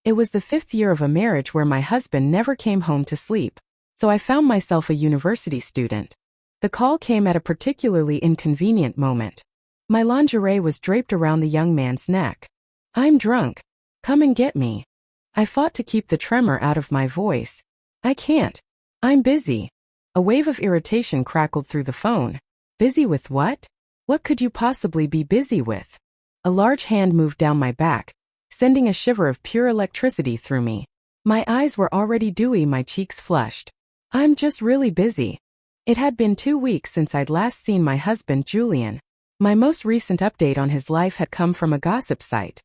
It was the 5th year of a marriage where my husband never came home to sleep, so I found myself a university student. The call came at a particularly inconvenient moment. My lingerie was draped around the young man's neck. "I'm drunk. Come and get me." I fought to keep the tremor out of my voice. "I can't. I'm busy." A wave of irritation crackled through the phone. Busy with what? What could you possibly be busy with? A large hand moved down my back, sending a shiver of pure electricity through me. My eyes were already dewy, my cheeks flushed. "I'm just really busy." It had been 2 weeks since I'd last seen my husband Julian. My most recent update on his life had come from a gossip site.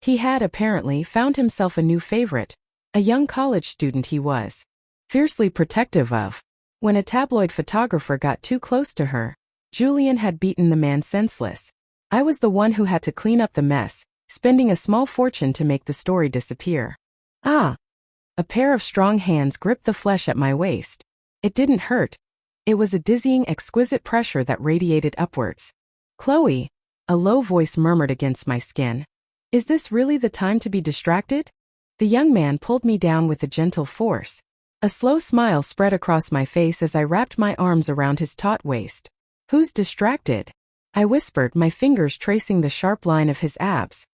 He had apparently found himself a new favorite, a young college student he was fiercely protective of. When a tabloid photographer got too close to her, Julian had beaten the man senseless. I was the one who had to clean up the mess, spending a small fortune to make the story disappear. Ah! A pair of strong hands gripped the flesh at my waist. It didn't hurt. It was a dizzying, exquisite pressure that radiated upwards. "Chloe," a low voice murmured against my skin. "Is this really the time to be distracted?" The young man pulled me down with a gentle force. A slow smile spread across my face as I wrapped my arms around his taut waist. "Who's distracted?" I whispered, my fingers tracing the sharp line of his abs.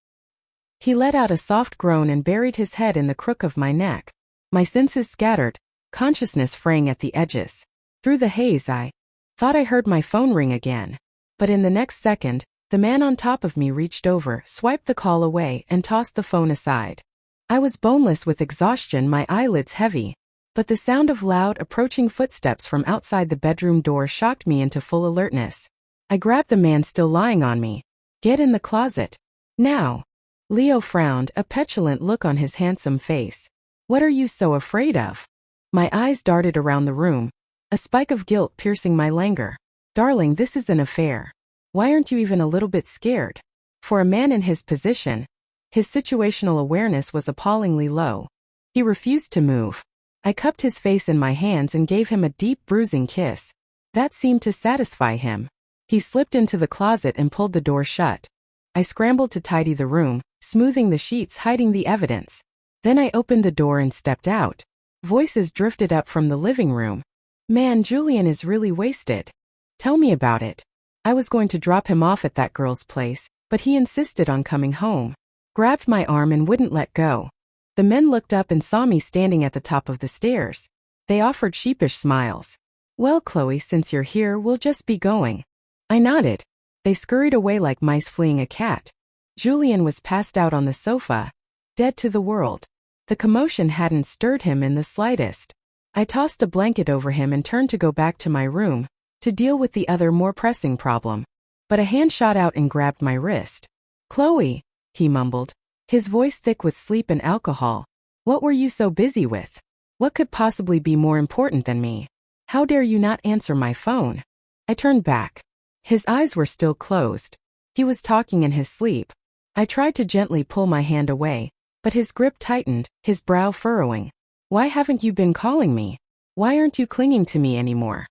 He let out a soft groan and buried his head in the crook of my neck. My senses scattered, consciousness fraying at the edges. Through the haze I thought I heard my phone ring again. But in the next second, the man on top of me reached over, swiped the call away, and tossed the phone aside. I was boneless with exhaustion, my eyelids heavy. But the sound of loud, approaching footsteps from outside the bedroom door shocked me into full alertness. I grabbed the man still lying on me. "Get in the closet. Now." Leo frowned, a petulant look on his handsome face. "What are you so afraid of?" My eyes darted around the room, a spike of guilt piercing my languor. "Darling, this is an affair. Why aren't you even a little bit scared?" For a man in his position, his situational awareness was appallingly low. He refused to move. I cupped his face in my hands and gave him a deep, bruising kiss. That seemed to satisfy him. He slipped into the closet and pulled the door shut. I scrambled to tidy the room, smoothing the sheets, hiding the evidence. Then I opened the door and stepped out. Voices drifted up from the living room. "Man, Julian is really wasted. Tell me about it." I was going to drop him off at that girl's place, but he insisted on coming home. Grabbed my arm and wouldn't let go. The men looked up and saw me standing at the top of the stairs. They offered sheepish smiles. "Well, Chloe, since you're here, we'll just be going." I nodded. They scurried away like mice fleeing a cat. Julian was passed out on the sofa, dead to the world. The commotion hadn't stirred him in the slightest. I tossed a blanket over him and turned to go back to my room, to deal with the other more pressing problem. But a hand shot out and grabbed my wrist. "Chloe," he mumbled, his voice thick with sleep and alcohol. "What were you so busy with? What could possibly be more important than me? How dare you not answer my phone?" I turned back. His eyes were still closed. He was talking in his sleep. I tried to gently pull my hand away, but his grip tightened, his brow furrowing. "Why haven't you been calling me? Why aren't you clinging to me anymore?"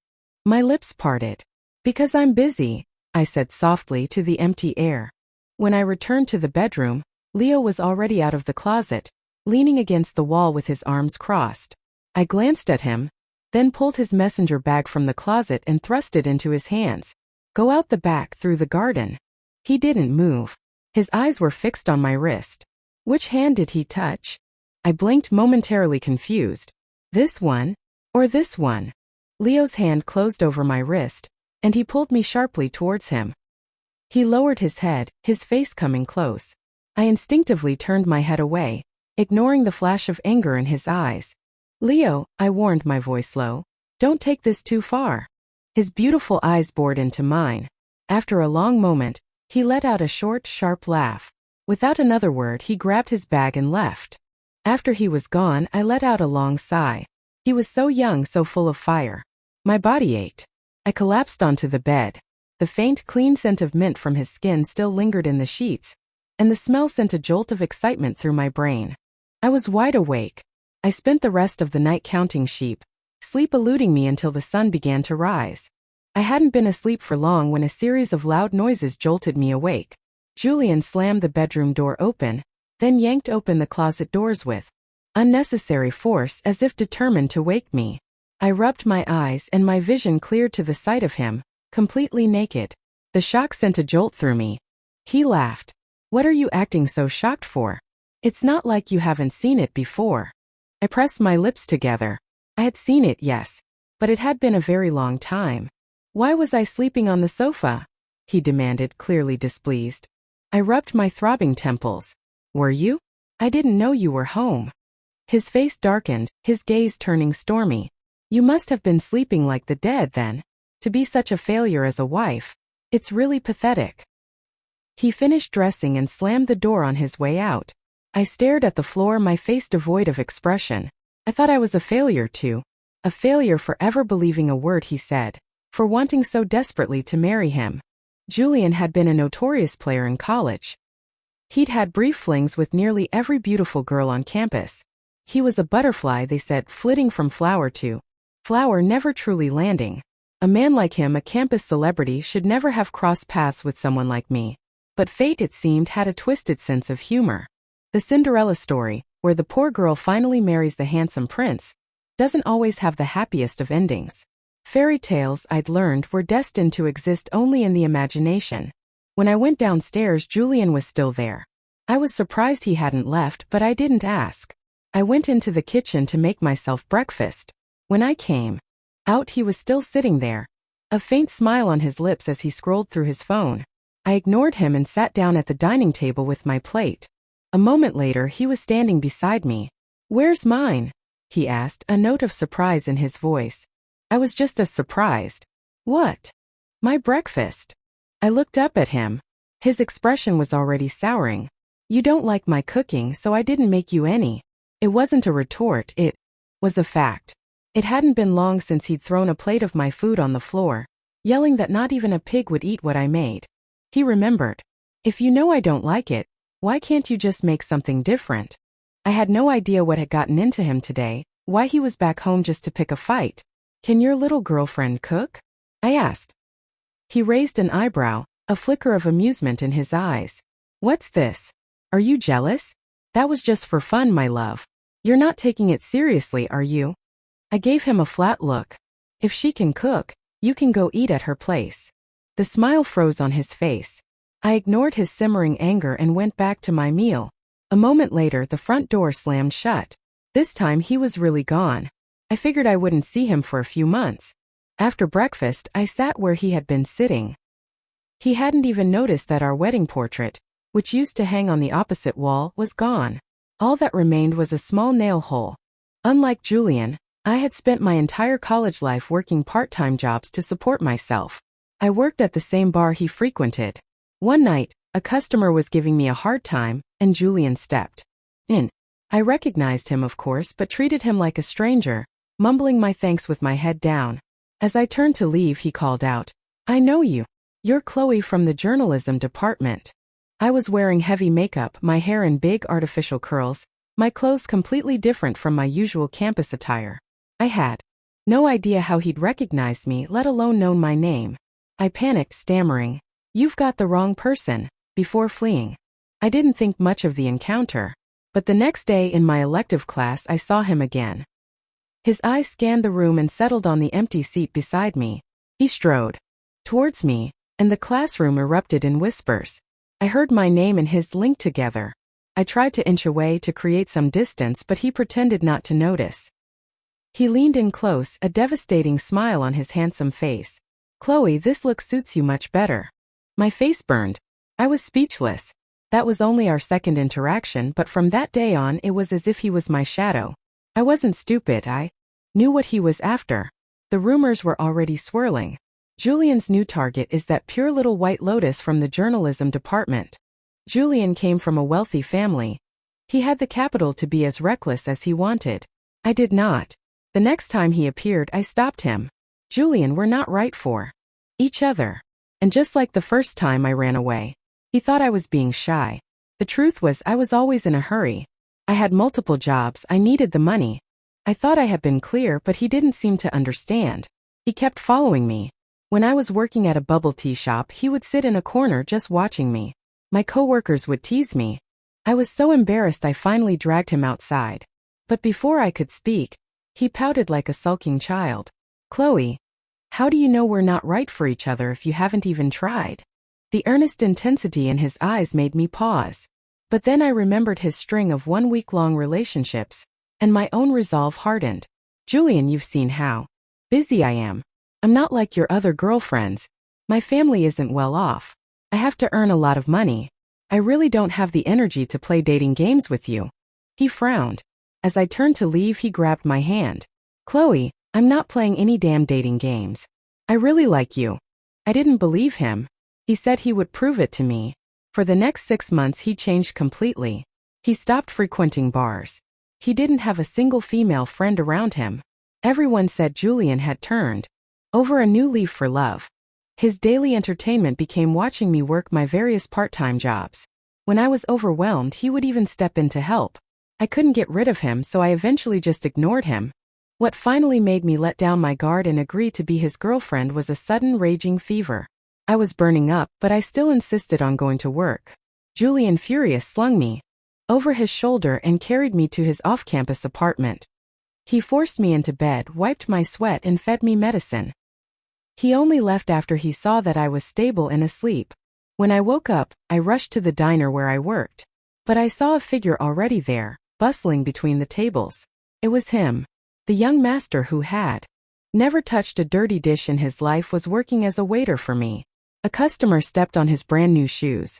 My lips parted. "Because I'm busy," I said softly to the empty air. When I returned to the bedroom, Leo was already out of the closet, leaning against the wall with his arms crossed. I glanced at him, then pulled his messenger bag from the closet and thrust it into his hands. "Go out the back through the garden." He didn't move. His eyes were fixed on my wrist. Which hand did he touch? I blinked, momentarily confused. This one? Or this one? Leo's hand closed over my wrist, and he pulled me sharply towards him. He lowered his head, his face coming close. I instinctively turned my head away, ignoring the flash of anger in his eyes. "Leo," I warned, my voice low, "don't take this too far." His beautiful eyes bored into mine. After a long moment, he let out a short, sharp laugh. Without another word, he grabbed his bag and left. After he was gone, I let out a long sigh. He was so young, so full of fire. My body ached. I collapsed onto the bed. The faint, clean scent of mint from his skin still lingered in the sheets, and the smell sent a jolt of excitement through my brain. I was wide awake. I spent the rest of the night counting sheep, sleep eluding me until the sun began to rise. I hadn't been asleep for long when a series of loud noises jolted me awake. Julian slammed the bedroom door open, then yanked open the closet doors with unnecessary force as if determined to wake me. I rubbed my eyes and my vision cleared to the sight of him, completely naked. The shock sent a jolt through me. He laughed. "What are you acting so shocked for? It's not like you haven't seen it before." I pressed my lips together. I had seen it, yes, but it had been a very long time. "Why was I sleeping on the sofa?" he demanded, clearly displeased. I rubbed my throbbing temples. "Were you? I didn't know you were home." His face darkened, his gaze turning stormy. "You must have been sleeping like the dead then. To be such a failure as a wife. It's really pathetic." He finished dressing and slammed the door on his way out. I stared at the floor, my face devoid of expression. I thought I was a failure too. A failure for ever believing a word he said. For wanting so desperately to marry him. Julian had been a notorious player in college. He'd had brief flings with nearly every beautiful girl on campus. He was a butterfly, they said, flitting from flower to flower, never truly landing. A man like him, a campus celebrity, should never have crossed paths with someone like me. But fate, it seemed, had a twisted sense of humor. The Cinderella story, where the poor girl finally marries the handsome prince, doesn't always have the happiest of endings. Fairy tales, I'd learned, were destined to exist only in the imagination. When I went downstairs, Julian was still there. I was surprised he hadn't left, but I didn't ask. I went into the kitchen to make myself breakfast. When I came out, he was still sitting there, a faint smile on his lips as he scrolled through his phone. I ignored him and sat down at the dining table with my plate. A moment later, he was standing beside me. "Where's mine?" he asked, a note of surprise in his voice. I was just as surprised. "What?" "My breakfast." I looked up at him. His expression was already souring. "You don't like my cooking, so I didn't make you any." It wasn't a retort, it was a fact. It hadn't been long since he'd thrown a plate of my food on the floor, yelling that not even a pig would eat what I made. He remembered. "If you know I don't like it, why can't you just make something different?" I had no idea what had gotten into him today, why he was back home just to pick a fight. "Can your little girlfriend cook?" I asked. He raised an eyebrow, a flicker of amusement in his eyes. "What's this? Are you jealous? That was just for fun, my love. You're not taking it seriously, are you?" I gave him a flat look. "If she can cook, you can go eat at her place." The smile froze on his face. I ignored his simmering anger and went back to my meal. A moment later, the front door slammed shut. This time he was really gone. I figured I wouldn't see him for a few months. After breakfast, I sat where he had been sitting. He hadn't even noticed that our wedding portrait, which used to hang on the opposite wall, was gone. All that remained was a small nail hole. Unlike Julian, I had spent my entire college life working part-time jobs to support myself. I worked at the same bar he frequented. One night, a customer was giving me a hard time, and Julian stepped in. I recognized him, of course, but treated him like a stranger, mumbling my thanks with my head down. As I turned to leave, he called out, "I know you. You're Chloe from the journalism department." I was wearing heavy makeup, my hair in big artificial curls, my clothes completely different from my usual campus attire. I had no idea how he'd recognized me, let alone known my name. I panicked, stammering, "You've got the wrong person," before fleeing. I didn't think much of the encounter, but the next day in my elective class I saw him again. His eyes scanned the room and settled on the empty seat beside me. He strode towards me, and the classroom erupted in whispers. I heard my name and his linked together. I tried to inch away to create some distance, but he pretended not to notice. He leaned in close, a devastating smile on his handsome face. "Chloe, this look suits you much better." My face burned. I was speechless. That was only our second interaction, but from that day on it was as if he was my shadow. I wasn't stupid, I knew what he was after. The rumors were already swirling. Julian's new target is that pure little white lotus from the journalism department. Julian came from a wealthy family. He had the capital to be as reckless as he wanted. I did not. The next time he appeared, I stopped him. "Julian, we're not right for each other." And just like the first time I ran away, he thought I was being shy. The truth was, I was always in a hurry. I had multiple jobs, I needed the money. I thought I had been clear, but he didn't seem to understand. He kept following me. When I was working at a bubble tea shop, he would sit in a corner just watching me. My coworkers would tease me. I was so embarrassed I finally dragged him outside. But before I could speak, he pouted like a sulking child. Chloe, how do you know we're not right for each other if you haven't even tried? The earnest intensity in his eyes made me pause. But then I remembered his string of 1-week-long relationships, and my own resolve hardened. Julian, you've seen how busy I am. I'm not like your other girlfriends. My family isn't well off. I have to earn a lot of money. I really don't have the energy to play dating games with you. He frowned. As I turned to leave, he grabbed my hand. Chloe, I'm not playing any damn dating games. I really like you. I didn't believe him. He said he would prove it to me. For the next 6 months he changed completely. He stopped frequenting bars. He didn't have a single female friend around him. Everyone said Julian had turned over a new leaf for love. His daily entertainment became watching me work my various part-time jobs. When I was overwhelmed, he would even step in to help. I couldn't get rid of him, so I eventually just ignored him. What finally made me let down my guard and agree to be his girlfriend was a sudden raging fever. I was burning up, but I still insisted on going to work. Julian, furious, slung me over his shoulder and carried me to his off-campus apartment. He forced me into bed, wiped my sweat, and fed me medicine. He only left after he saw that I was stable and asleep. When I woke up, I rushed to the diner where I worked. But I saw a figure already there, bustling between the tables. It was him. The young master who had never touched a dirty dish in his life was working as a waiter for me. A customer stepped on his brand new shoes.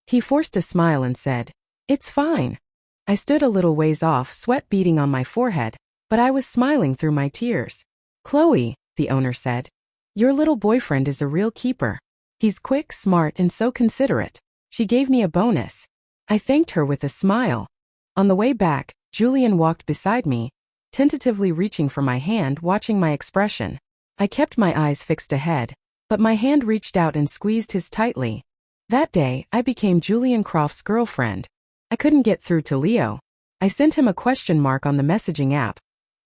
He forced a smile and said, "It's fine." I stood a little ways off, sweat beading on my forehead, but I was smiling through my tears. "Chloe," the owner said, "your little boyfriend is a real keeper. He's quick, smart, and so considerate." She gave me a bonus. I thanked her with a smile. On the way back, Julian walked beside me, tentatively reaching for my hand, watching my expression. I kept my eyes fixed ahead, but my hand reached out and squeezed his tightly. That day, I became Julian Croft's girlfriend. I couldn't get through to Leo. I sent him a question mark on the messaging app,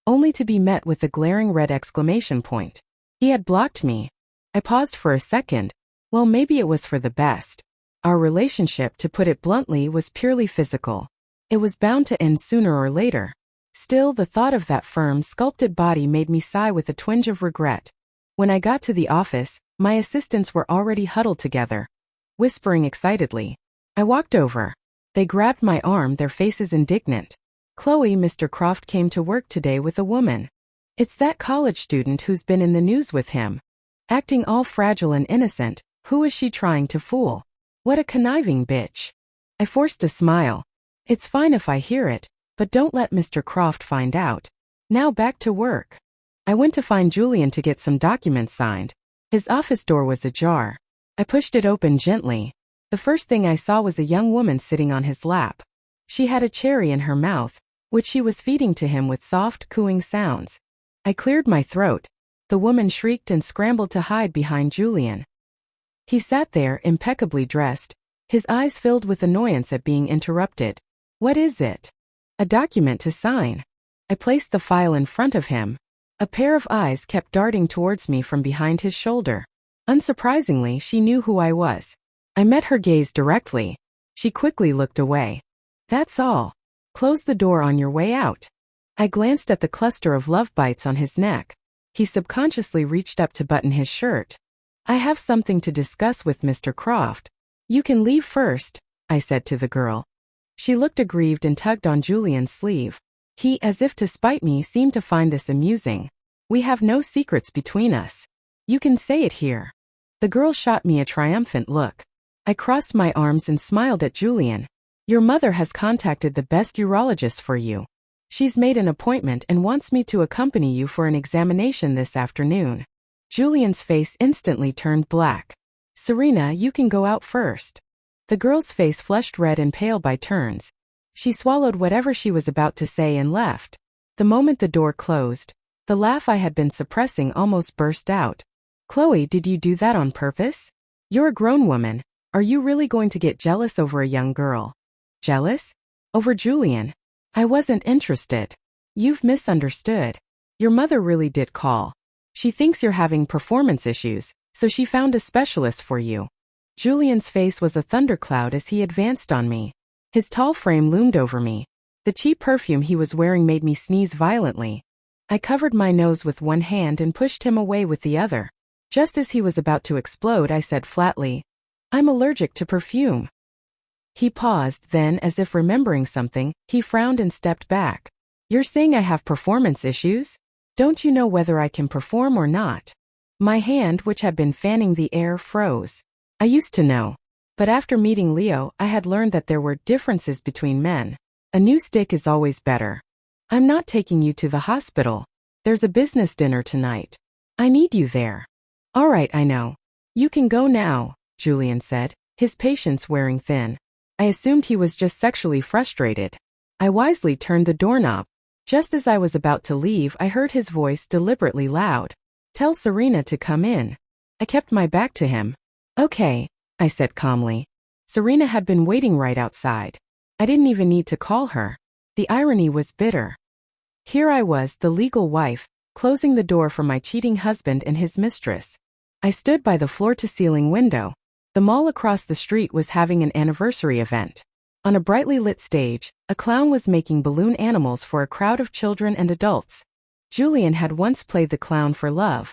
only to be met with a glaring red exclamation point. He had blocked me. I paused for a second. Well, maybe it was for the best. Our relationship, to put it bluntly, was purely physical. It was bound to end sooner or later. Still, the thought of that firm, sculpted body made me sigh with a twinge of regret. When I got to the office, my assistants were already huddled together, whispering excitedly. I walked over. They grabbed my arm, their faces indignant. "Chloe, Mr. Croft came to work today with a woman. It's that college student who's been in the news with him. Acting all fragile and innocent. Who is she trying to fool? What a conniving bitch." I forced a smile. "It's fine if I hear it, but don't let Mr. Croft find out. Now back to work." I went to find Julian to get some documents signed. His office door was ajar. I pushed it open gently. The first thing I saw was a young woman sitting on his lap. She had a cherry in her mouth, which she was feeding to him with soft, cooing sounds. I cleared my throat. The woman shrieked and scrambled to hide behind Julian. He sat there, impeccably dressed, his eyes filled with annoyance at being interrupted. "What is it?" "A document to sign." I placed the file in front of him. A pair of eyes kept darting towards me from behind his shoulder. Unsurprisingly, she knew who I was. I met her gaze directly. She quickly looked away. "That's all. Close the door on your way out." I glanced at the cluster of love bites on his neck. He subconsciously reached up to button his shirt. "I have something to discuss with Mr. Croft. You can leave first," I said to the girl. She looked aggrieved and tugged on Julian's sleeve. He, as if to spite me, seemed to find this amusing. "We have no secrets between us. You can say it here." The girl shot me a triumphant look. I crossed my arms and smiled at Julian. "Your mother has contacted the best urologist for you. She's made an appointment and wants me to accompany you for an examination this afternoon." Julian's face instantly turned black. "Serena, you can go out first." The girl's face flushed red and pale by turns. She swallowed whatever she was about to say and left. The moment the door closed, the laugh I had been suppressing almost burst out. "Chloe, did you do that on purpose? You're a grown woman. Are you really going to get jealous over a young girl?" "Jealous? Over Julian? I wasn't interested." "You've misunderstood. Your mother really did call. She thinks you're having performance issues, so she found a specialist for you." Julian's face was a thundercloud as he advanced on me. His tall frame loomed over me. The cheap perfume he was wearing made me sneeze violently. I covered my nose with one hand and pushed him away with the other. Just as he was about to explode, I said flatly, "I'm allergic to perfume." He paused, then, as if remembering something, he frowned and stepped back. "You're saying I have performance issues? Don't you know whether I can perform or not?" My hand, which had been fanning the air, froze. I used to know. But after meeting Leo, I had learned that there were differences between men. A new stick is always better. "I'm not taking you to the hospital. There's a business dinner tonight. I need you there." "All right, I know. You can go now," Julian said, his patience wearing thin. I assumed he was just sexually frustrated. I wisely turned the doorknob. Just as I was about to leave, I heard his voice deliberately loud. "Tell Serena to come in." I kept my back to him. "Okay," I said calmly. Serena had been waiting right outside. I didn't even need to call her. The irony was bitter. Here I was, the legal wife, closing the door for my cheating husband and his mistress. I stood by the floor-to-ceiling window. The mall across the street was having an anniversary event. On a brightly lit stage, a clown was making balloon animals for a crowd of children and adults. Julian had once played the clown for love.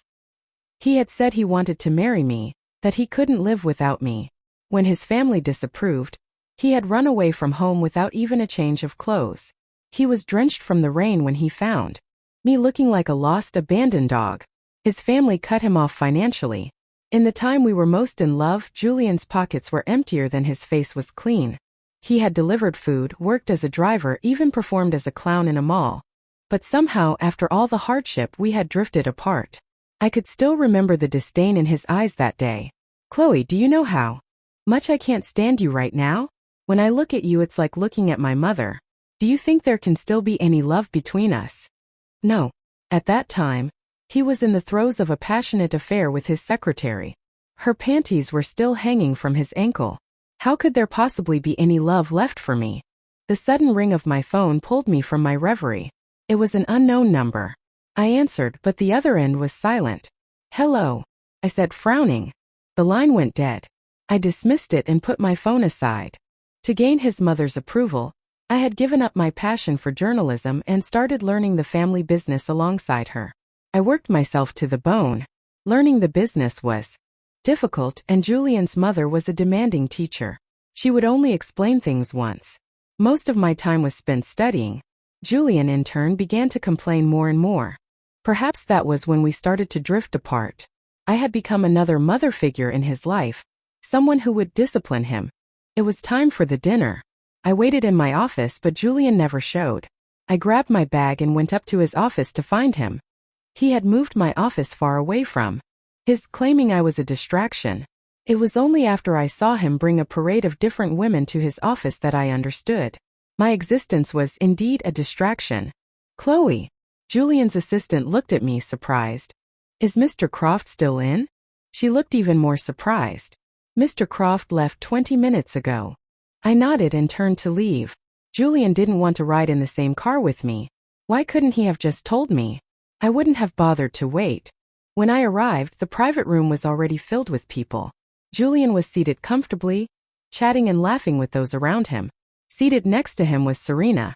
He had said he wanted to marry me, that he couldn't live without me. When his family disapproved, he had run away from home without even a change of clothes. He was drenched from the rain when he found me, looking like a lost, abandoned dog. His family cut him off financially. In the time we were most in love, Julian's pockets were emptier than his face was clean. He had delivered food, worked as a driver, even performed as a clown in a mall. But somehow, after all the hardship, we had drifted apart. I could still remember the disdain in his eyes that day. "Chloe, do you know how much I can't stand you right now? When I look at you, it's like looking at my mother. Do you think there can still be any love between us?" No. At that time, he was in the throes of a passionate affair with his secretary. Her panties were still hanging from his ankle. How could there possibly be any love left for me? The sudden ring of my phone pulled me from my reverie. It was an unknown number. I answered, but the other end was silent. "Hello," I said, frowning. The line went dead. I dismissed it and put my phone aside. To gain his mother's approval, I had given up my passion for journalism and started learning the family business alongside her. I worked myself to the bone. Learning the business was difficult, and Julian's mother was a demanding teacher. She would only explain things once. Most of my time was spent studying. Julian, in turn, began to complain more and more. Perhaps that was when we started to drift apart. I had become another mother figure in his life, someone who would discipline him. It was time for the dinner. I waited in my office, but Julian never showed. I grabbed my bag and went up to his office to find him. He had moved my office far away from his, claiming I was a distraction. It was only after I saw him bring a parade of different women to his office that I understood. My existence was indeed a distraction. "Chloe." Julian's assistant looked at me, surprised. "Is Mr. Croft still in?" She looked even more surprised. "Mr. Croft left 20 minutes ago." I nodded and turned to leave. Julian didn't want to ride in the same car with me. Why couldn't he have just told me? I wouldn't have bothered to wait. When I arrived, the private room was already filled with people. Julian was seated comfortably, chatting and laughing with those around him. Seated next to him was Serena.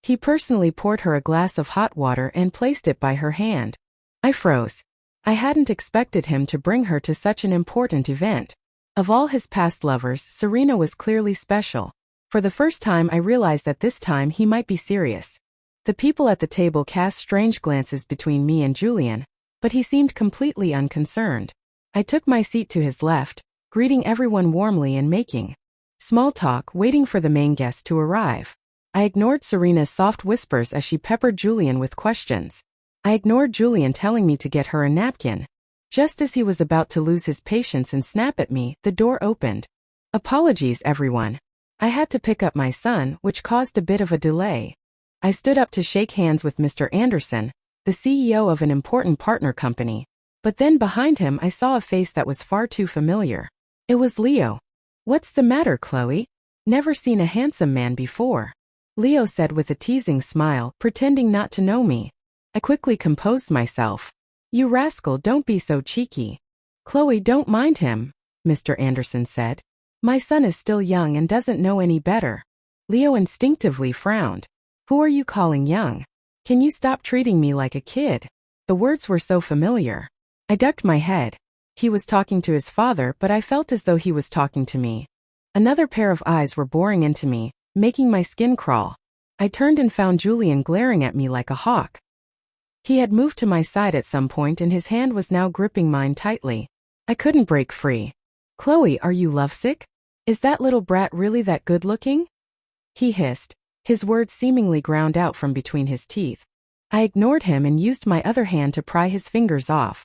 He personally poured her a glass of hot water and placed it by her hand. I froze. I hadn't expected him to bring her to such an important event. Of all his past lovers, Serena was clearly special. For the first time, I realized that this time he might be serious. The people at the table cast strange glances between me and Julian, but he seemed completely unconcerned. I took my seat to his left, greeting everyone warmly and making small talk, waiting for the main guest to arrive. I ignored Serena's soft whispers as she peppered Julian with questions. I ignored Julian telling me to get her a napkin. Just as he was about to lose his patience and snap at me, the door opened. "Apologies, everyone. I had to pick up my son, which caused a bit of a delay." I stood up to shake hands with Mr. Anderson, the CEO of an important partner company. But then behind him I saw a face that was far too familiar. It was Leo. "What's the matter, Chloe? Never seen a handsome man before," Leo said with a teasing smile, pretending not to know me. I quickly composed myself. "You rascal, don't be so cheeky." "Chloe, don't mind him," Mr. Anderson said. "My son is still young and doesn't know any better." Leo instinctively frowned. Who are you calling young? Can you stop treating me like a kid? The words were so familiar. I ducked my head. He was talking to his father, but I felt as though he was talking to me. Another pair of eyes were boring into me, making my skin crawl. I turned and found Julian glaring at me like a hawk. He had moved to my side at some point and his hand was now gripping mine tightly. I couldn't break free. Chloe, are you lovesick? Is that little brat really that good-looking? He hissed, his words seemingly ground out from between his teeth. I ignored him and used my other hand to pry his fingers off.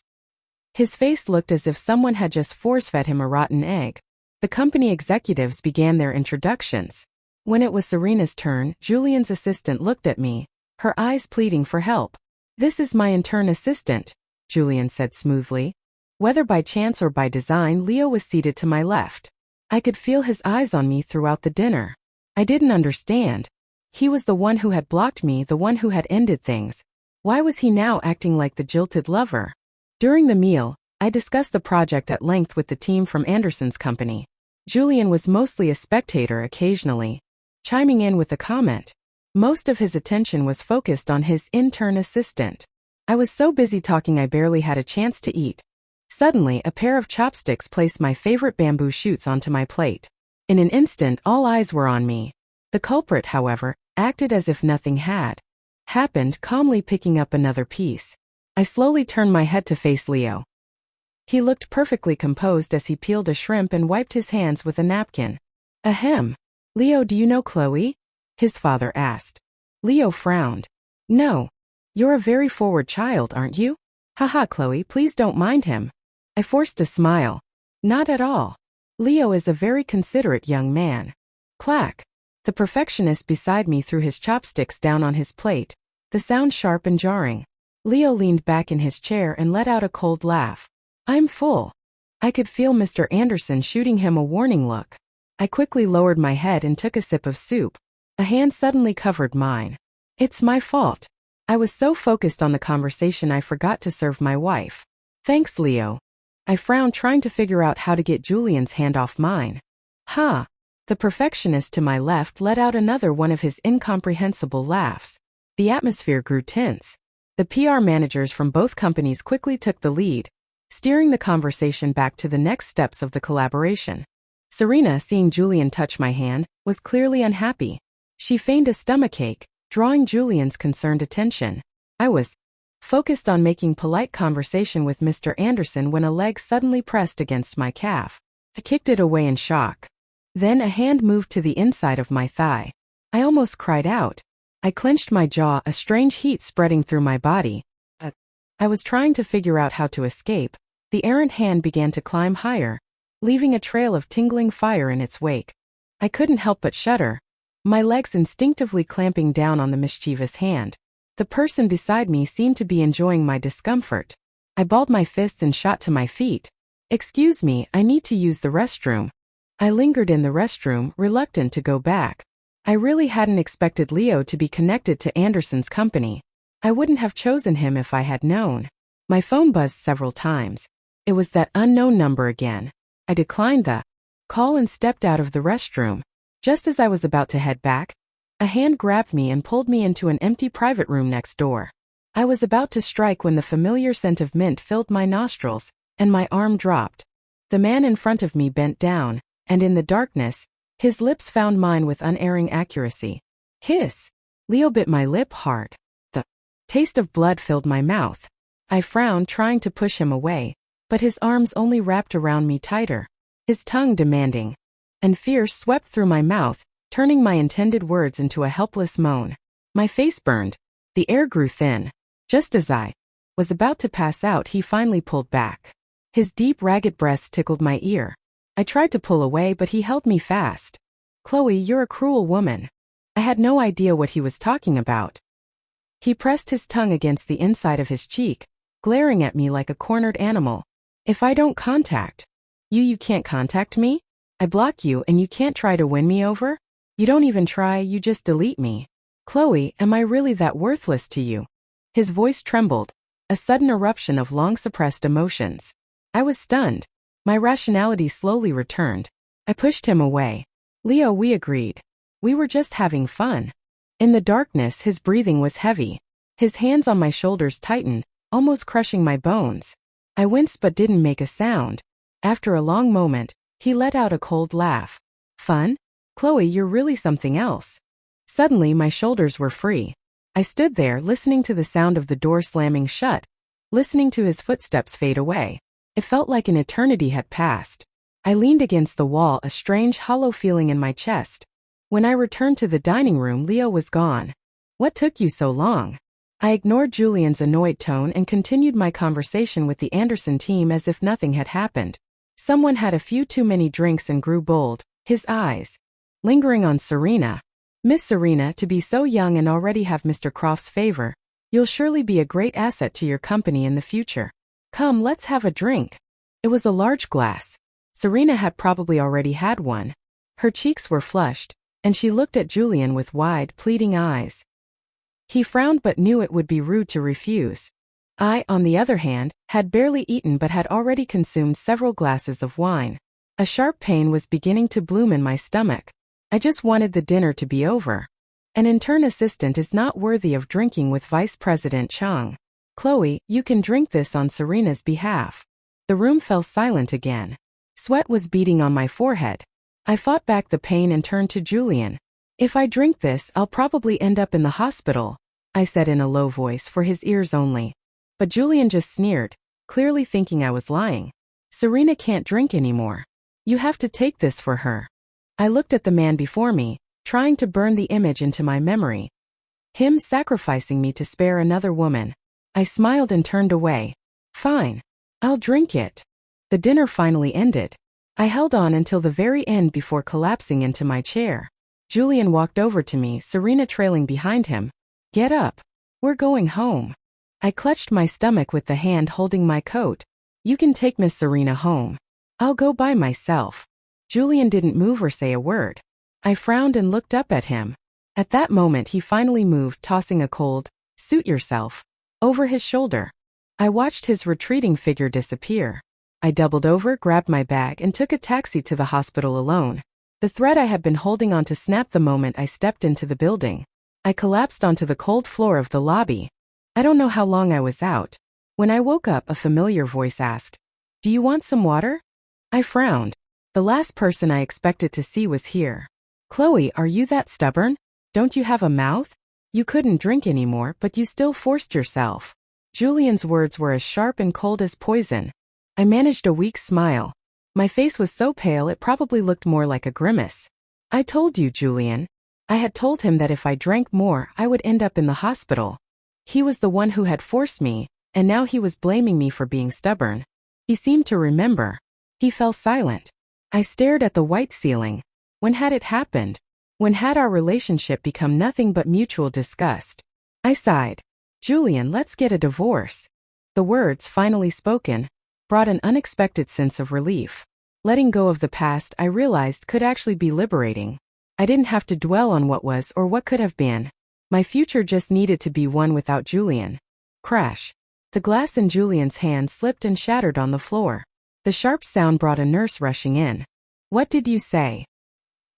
His face looked as if someone had just force-fed him a rotten egg. The company executives began their introductions. When it was Serena's turn, Julian's assistant looked at me, her eyes pleading for help. This is my intern assistant, Julian said smoothly. Whether by chance or by design, Leo was seated to my left. I could feel his eyes on me throughout the dinner. I didn't understand. He was the one who had blocked me, the one who had ended things. Why was he now acting like the jilted lover? During the meal, I discussed the project at length with the team from Anderson's company. Julian was mostly a spectator occasionally, chiming in with a comment. Most of his attention was focused on his intern assistant. I was so busy talking I barely had a chance to eat. Suddenly, a pair of chopsticks placed my favorite bamboo shoots onto my plate. In an instant, all eyes were on me. The culprit, however, acted as if nothing had happened, calmly picking up another piece. I slowly turned my head to face Leo. He looked perfectly composed as he peeled a shrimp and wiped his hands with a napkin. Ahem. Leo, do you know Chloe? His father asked. Leo frowned. No. You're a very forward child, aren't you? Haha, Chloe, please don't mind him. I forced a smile. Not at all. Leo is a very considerate young man. Clack. The perfectionist beside me threw his chopsticks down on his plate, the sound sharp and jarring. Leo leaned back in his chair and let out a cold laugh. I'm full. I could feel Mr. Anderson shooting him a warning look. I quickly lowered my head and took a sip of soup. A hand suddenly covered mine. It's my fault. I was so focused on the conversation I forgot to serve my wife. Thanks, Leo. I frowned, trying to figure out how to get Julian's hand off mine. Ha! The perfectionist to my left let out another one of his incomprehensible laughs. The atmosphere grew tense. The PR managers from both companies quickly took the lead, steering the conversation back to the next steps of the collaboration. Serena, seeing Julian touch my hand, was clearly unhappy. She feigned a stomachache, drawing Julian's concerned attention. I was focused on making polite conversation with Mr. Anderson when a leg suddenly pressed against my calf. I kicked it away in shock. Then a hand moved to the inside of my thigh. I almost cried out. I clenched my jaw, a strange heat spreading through my body. I was trying to figure out how to escape. The errant hand began to climb higher, leaving a trail of tingling fire in its wake. I couldn't help but shudder, my legs instinctively clamping down on the mischievous hand. The person beside me seemed to be enjoying my discomfort. I balled my fists and shot to my feet. Excuse me, I need to use the restroom. I lingered in the restroom, reluctant to go back. I really hadn't expected Leo to be connected to Anderson's company. I wouldn't have chosen him if I had known. My phone buzzed several times. It was that unknown number again. I declined the call and stepped out of the restroom. Just as I was about to head back, a hand grabbed me and pulled me into an empty private room next door. I was about to strike when the familiar scent of mint filled my nostrils, and my arm dropped. The man in front of me bent down, and in the darkness, his lips found mine with unerring accuracy. Hiss! Leo bit my lip hard. The taste of blood filled my mouth. I frowned, trying to push him away, but his arms only wrapped around me tighter. His tongue demanding and fierce swept through my mouth, turning my intended words into a helpless moan. My face burned. The air grew thin. Just as I was about to pass out, he finally pulled back. His deep, ragged breaths tickled my ear. I tried to pull away, but he held me fast. Chloe, you're a cruel woman. I had no idea what he was talking about. He pressed his tongue against the inside of his cheek, glaring at me like a cornered animal. If I don't contact you can't contact me? I block you and you can't try to win me over? You don't even try, you just delete me. Chloe, am I really that worthless to you? His voice trembled, a sudden eruption of long-suppressed emotions. I was stunned. My rationality slowly returned. I pushed him away. Leo, we agreed. We were just having fun. In the darkness, his breathing was heavy. His hands on my shoulders tightened, almost crushing my bones. I winced but didn't make a sound. After a long moment, he let out a cold laugh. Fun? Chloe, you're really something else. Suddenly, my shoulders were free. I stood there listening to the sound of the door slamming shut, listening to his footsteps fade away. It felt like an eternity had passed. I leaned against the wall, a strange hollow feeling in my chest. When I returned to the dining room, Leo was gone. What took you so long? I ignored Julian's annoyed tone and continued my conversation with the Anderson team as if nothing had happened. Someone had a few too many drinks and grew bold, his eyes lingering on Serena. Miss Serena, to be so young and already have Mr. Croft's favor, you'll surely be a great asset to your company in the future. Come, let's have a drink. It was a large glass. Serena had probably already had one. Her cheeks were flushed, and she looked at Julian with wide, pleading eyes. He frowned but knew it would be rude to refuse. I, on the other hand, had barely eaten but had already consumed several glasses of wine. A sharp pain was beginning to bloom in my stomach. I just wanted the dinner to be over. An intern assistant is not worthy of drinking with Vice President Chung. Chloe, you can drink this on Serena's behalf. The room fell silent again. Sweat was beading on my forehead. I fought back the pain and turned to Julian. If I drink this, I'll probably end up in the hospital, I said in a low voice for his ears only. But Julian just sneered, clearly thinking I was lying. Serena can't drink anymore. You have to take this for her. I looked at the man before me, trying to burn the image into my memory. Him sacrificing me to spare another woman. I smiled and turned away. Fine. I'll drink it. The dinner finally ended. I held on until the very end before collapsing into my chair. Julian walked over to me, Serena trailing behind him. Get up. We're going home. I clutched my stomach with the hand holding my coat. You can take Miss Serena home. I'll go by myself. Julian didn't move or say a word. I frowned and looked up at him. At that moment he finally moved, tossing a cold, "Suit yourself," over his shoulder. I watched his retreating figure disappear. I doubled over, grabbed my bag, and took a taxi to the hospital alone. The thread I had been holding on to snapped the moment I stepped into the building. I collapsed onto the cold floor of the lobby. I don't know how long I was out. When I woke up, a familiar voice asked, "Do you want some water?" I frowned. The last person I expected to see was here. Chloe, are you that stubborn? Don't you have a mouth? You couldn't drink anymore, but you still forced yourself. Julian's words were as sharp and cold as poison. I managed a weak smile. My face was so pale it probably looked more like a grimace. I told you, Julian. I had told him that if I drank more, I would end up in the hospital. He was the one who had forced me, and now he was blaming me for being stubborn. He seemed to remember. He fell silent. I stared at the white ceiling. When had it happened? When had our relationship become nothing but mutual disgust? I sighed. Julian, let's get a divorce. The words, finally spoken, brought an unexpected sense of relief. Letting go of the past, I realized, could actually be liberating. I didn't have to dwell on what was or what could have been. My future just needed to be one without Julian. Crash. The glass in Julian's hand slipped and shattered on the floor. The sharp sound brought a nurse rushing in. What did you say?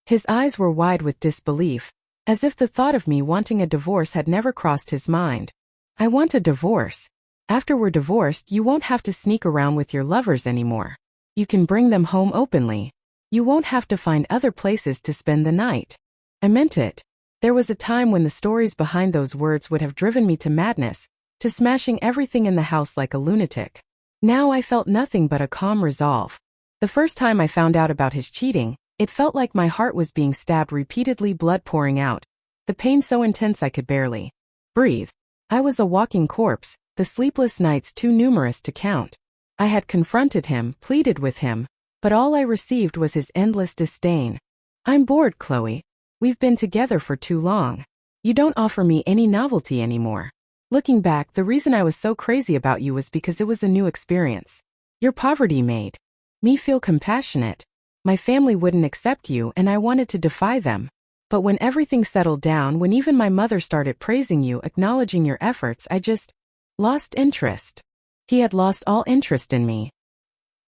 His eyes were wide with disbelief, as if the thought of me wanting a divorce had never crossed his mind. I want a divorce. After we're divorced, you won't have to sneak around with your lovers anymore. You can bring them home openly. You won't have to find other places to spend the night. I meant it. There was a time when the stories behind those words would have driven me to madness, to smashing everything in the house like a lunatic. Now I felt nothing but a calm resolve. The first time I found out about his cheating, it felt like my heart was being stabbed repeatedly, blood pouring out. The pain so intense I could barely breathe. I was a walking corpse, the sleepless nights too numerous to count. I had confronted him, pleaded with him, but all I received was his endless disdain. I'm bored, Chloe. We've been together for too long. You don't offer me any novelty anymore. Looking back, the reason I was so crazy about you was because it was a new experience. Your poverty made me feel compassionate. My family wouldn't accept you and I wanted to defy them. But when everything settled down, when even my mother started praising you, acknowledging your efforts, I just lost interest. He had lost all interest in me.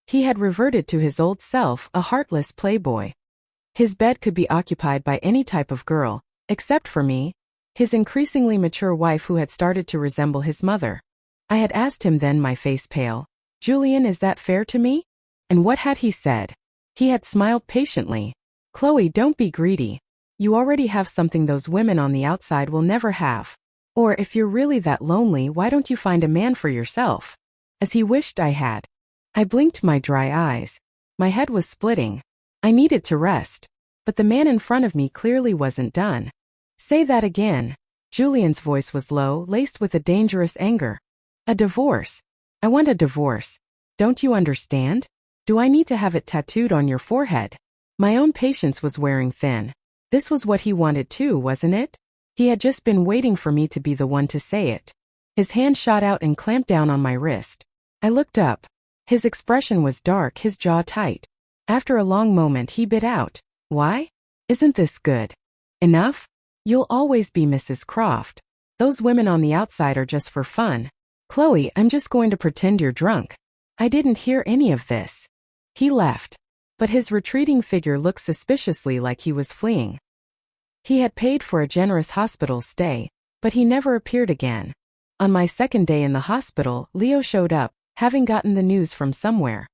He had reverted to his old self, a heartless playboy. His bed could be occupied by any type of girl, except for me, his increasingly mature wife who had started to resemble his mother. I had asked him then, my face pale, "Julian, is that fair to me?" And what had he said? He had smiled patiently. "Chloe, don't be greedy. You already have something those women on the outside will never have. Or if you're really that lonely, why don't you find a man for yourself?" As he wished I had. I blinked my dry eyes. My head was splitting. I needed to rest. But the man in front of me clearly wasn't done. "Say that again." Julian's voice was low, laced with a dangerous anger. "A divorce. I want a divorce. Don't you understand? Do I need to have it tattooed on your forehead?" My own patience was wearing thin. This was what he wanted too, wasn't it? He had just been waiting for me to be the one to say it. His hand shot out and clamped down on my wrist. I looked up. His expression was dark, his jaw tight. After a long moment he bit out, "Why? Isn't this good enough? You'll always be Mrs. Croft. Those women on the outside are just for fun. Chloe, I'm just going to pretend you're drunk." I didn't hear any of this. He left. But his retreating figure looked suspiciously like he was fleeing. He had paid for a generous hospital stay, but he never appeared again. On my second day in the hospital, Leo showed up, having gotten the news from somewhere.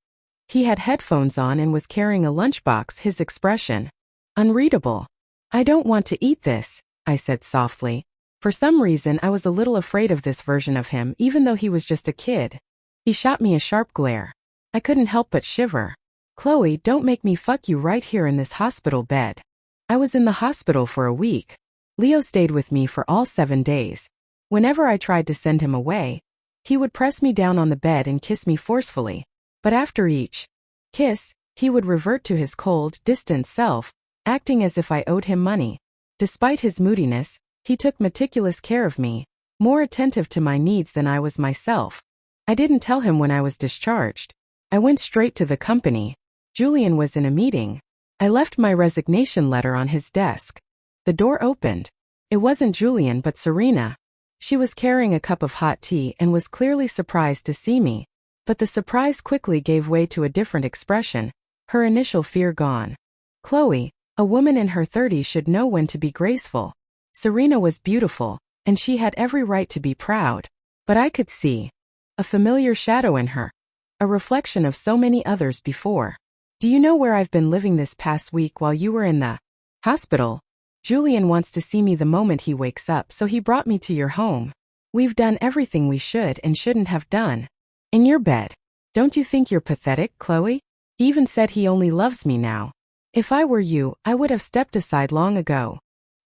He had headphones on and was carrying a lunchbox, his expression unreadable. "I don't want to eat this," I said softly. For some reason I was a little afraid of this version of him, even though he was just a kid. He shot me a sharp glare. I couldn't help but shiver. "Chloe, don't make me fuck you right here in this hospital bed." I was in the hospital for a week. Leo stayed with me for all 7 days. Whenever I tried to send him away, he would press me down on the bed and kiss me forcefully. But after each kiss, he would revert to his cold, distant self, acting as if I owed him money. Despite his moodiness, he took meticulous care of me, more attentive to my needs than I was myself. I didn't tell him when I was discharged. I went straight to the company. Julian was in a meeting. I left my resignation letter on his desk. The door opened. It wasn't Julian but Serena. She was carrying a cup of hot tea and was clearly surprised to see me. But the surprise quickly gave way to a different expression, her initial fear gone. "Chloe, a woman in her 30s should know when to be graceful." Serena was beautiful, and she had every right to be proud. But I could see a familiar shadow in her, a reflection of so many others before. "Do you know where I've been living this past week while you were in the hospital? Julian wants to see me the moment he wakes up, so he brought me to your home. We've done everything we should and shouldn't have done. In your bed. Don't you think you're pathetic, Chloe? He even said he only loves me now. If I were you, I would have stepped aside long ago."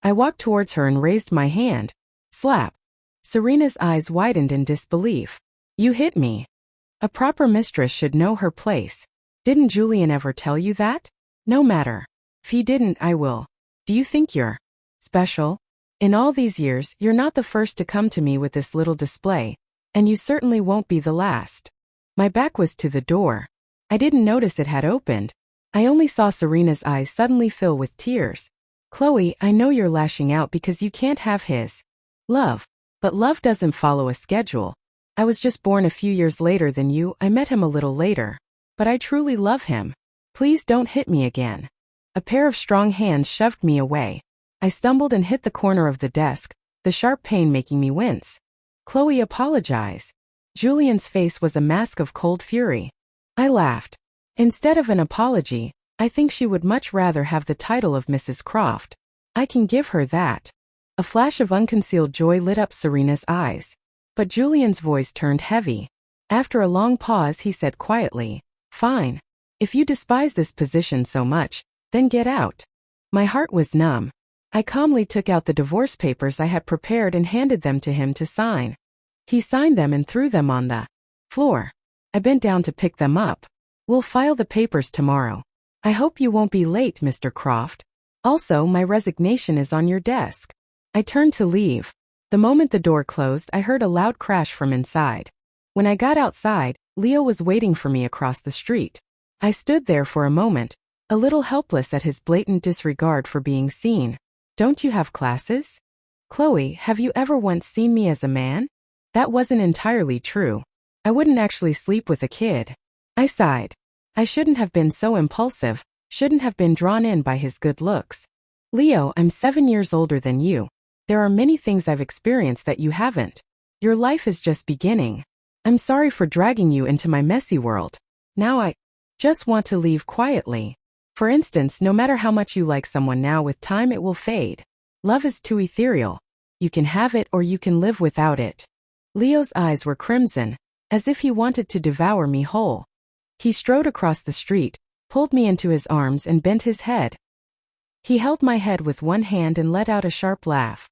I walked towards her and raised my hand. Slap. Serena's eyes widened in disbelief. "You hit me. A proper mistress should know her place. Didn't Julian ever tell you that? No matter. If he didn't, I will. Do you think you're special? In all these years, you're not the first to come to me with this little display, and you certainly won't be the last." My back was to the door. I didn't notice it had opened. I only saw Serena's eyes suddenly fill with tears. "Chloe, I know you're lashing out because you can't have his love. But love doesn't follow a schedule. I was just born a few years later than you. I met him a little later. But I truly love him. Please don't hit me again." A pair of strong hands shoved me away. I stumbled and hit the corner of the desk, the sharp pain making me wince. "Chloe, apologize." Julian's face was a mask of cold fury. I laughed. Instead of an apology, I think she would much rather have the title of Mrs. Croft. I can give her that. A flash of unconcealed joy lit up Serena's eyes. But Julian's voice turned heavy. After a long pause he said quietly, "Fine. If you despise this position so much, then get out." My heart was numb. I calmly took out the divorce papers I had prepared and handed them to him to sign. He signed them and threw them on the floor. I bent down to pick them up. "We'll file the papers tomorrow. I hope you won't be late, Mr. Croft. Also, my resignation is on your desk." I turned to leave. The moment the door closed, I heard a loud crash from inside. When I got outside, Leo was waiting for me across the street. I stood there for a moment, a little helpless at his blatant disregard for being seen. "Don't you have classes? Chloe, have you ever once seen me as a man?" That wasn't entirely true. I wouldn't actually sleep with a kid. I sighed. I shouldn't have been so impulsive. Shouldn't have been drawn in by his good looks. Leo, I'm 7 years older than you. There are many things I've experienced that you haven't. Your life is just beginning. I'm sorry for dragging you into my messy world. Now I just want to leave quietly. For instance, no matter how much you like someone now, with time it will fade. Love is too ethereal. You can have it or you can live without it. Leo's eyes were crimson, as if he wanted to devour me whole. He strode across the street, pulled me into his arms and bent his head. He held my head with one hand and let out a sharp laugh.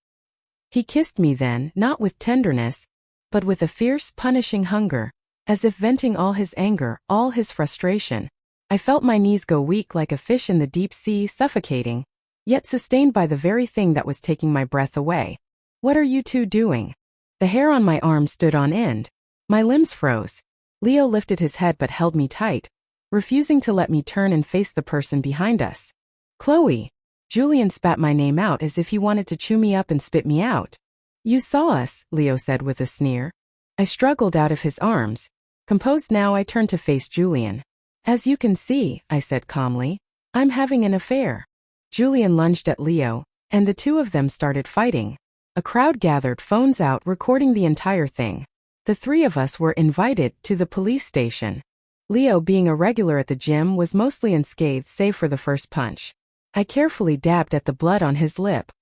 He kissed me then, not with tenderness, but with a fierce, punishing hunger, as if venting all his anger, all his frustration. I felt my knees go weak like a fish in the deep sea, suffocating, yet sustained by the very thing that was taking my breath away. What are you two doing? The hair on my arm stood on end. My limbs froze. Leo lifted his head but held me tight, refusing to let me turn and face the person behind us. Chloe. Julian spat my name out as if he wanted to chew me up and spit me out. You saw us, Leo said with a sneer. I struggled out of his arms. Composed now, I turned to face Julian. As you can see, I said calmly, I'm having an affair. Julian lunged at Leo, and the two of them started fighting. A crowd gathered, phones out, recording the entire thing. The three of us were invited to the police station. Leo, being a regular at the gym, was mostly unscathed save for the first punch. I carefully dabbed at the blood on his lip.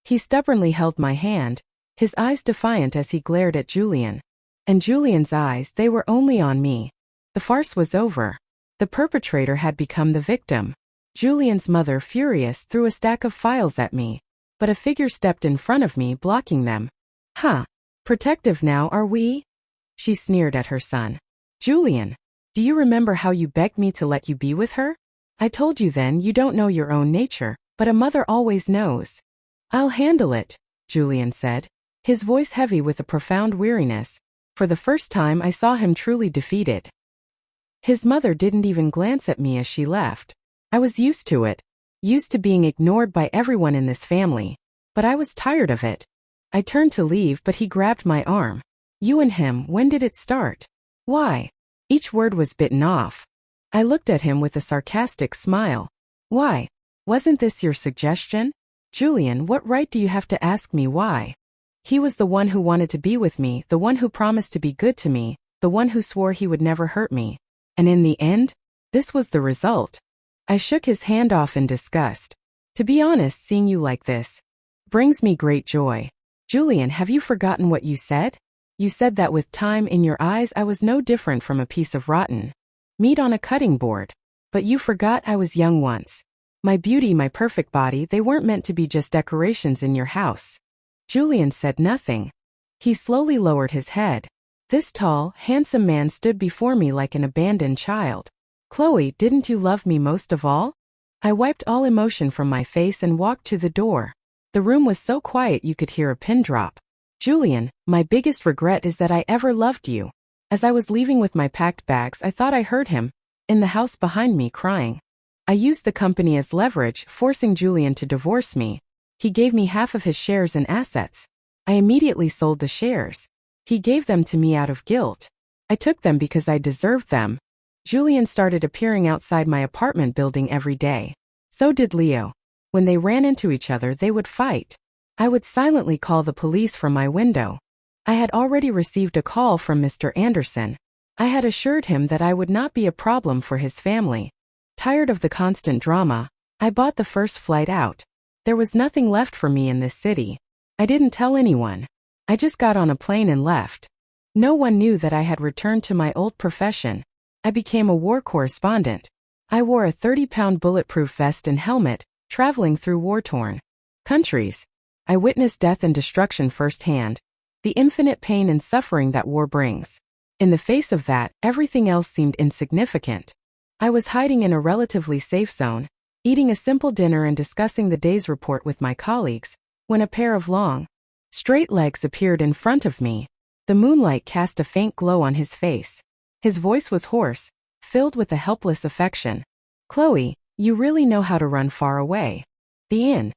He stubbornly held my hand, his eyes defiant as he glared at Julian. And Julian's eyes, they were only on me. The farce was over. The perpetrator had become the victim. Julian's mother, furious, threw a stack of files at me, but a figure stepped in front of me, blocking them. Huh. Protective now, are we? She sneered at her son. Julian, do you remember how you begged me to let you be with her? I told you then you don't know your own nature, but a mother always knows. I'll handle it, Julian said, his voice heavy with a profound weariness. For the first time I saw him truly defeated. His mother didn't even glance at me as she left. I was used to it, used to being ignored by everyone in this family, but I was tired of it. I turned to leave, but he grabbed my arm. You and him, when did it start? Why? Each word was bitten off. I looked at him with a sarcastic smile. Why? Wasn't this your suggestion? Julian, what right do you have to ask me why? He was the one who wanted to be with me, the one who promised to be good to me, the one who swore he would never hurt me. And in the end, this was the result. I shook his hand off in disgust. To be honest, seeing you like this brings me great joy. Julian, have you forgotten what you said? You said that with time in your eyes I was no different from a piece of rotten meat on a cutting board. But you forgot I was young once. My beauty, my perfect body, they weren't meant to be just decorations in your house. Julian said nothing. He slowly lowered his head. This tall, handsome man stood before me like an abandoned child. Chloe, didn't you love me most of all? I wiped all emotion from my face and walked to the door. The room was so quiet you could hear a pin drop. Julian, my biggest regret is that I ever loved you. As I was leaving with my packed bags, I thought I heard him, in the house behind me, crying. I used the company as leverage, forcing Julian to divorce me. He gave me half of his shares and assets. I immediately sold the shares. He gave them to me out of guilt. I took them because I deserved them. Julian started appearing outside my apartment building every day. So did Leo. When they ran into each other, they would fight. I would silently call the police from my window. I had already received a call from Mr. Anderson. I had assured him that I would not be a problem for his family. Tired of the constant drama, I bought the first flight out. There was nothing left for me in this city. I didn't tell anyone. I just got on a plane and left. No one knew that I had returned to my old profession. I became a war correspondent. I wore a 30-pound bulletproof vest and helmet, traveling through war-torn countries. I witnessed death and destruction firsthand, the infinite pain and suffering that war brings. In the face of that, everything else seemed insignificant. I was hiding in a relatively safe zone, eating a simple dinner and discussing the day's report with my colleagues, when a pair of long, straight legs appeared in front of me. The moonlight cast a faint glow on his face. His voice was hoarse, filled with a helpless affection. Chloe, you really know how to run far away. The inn.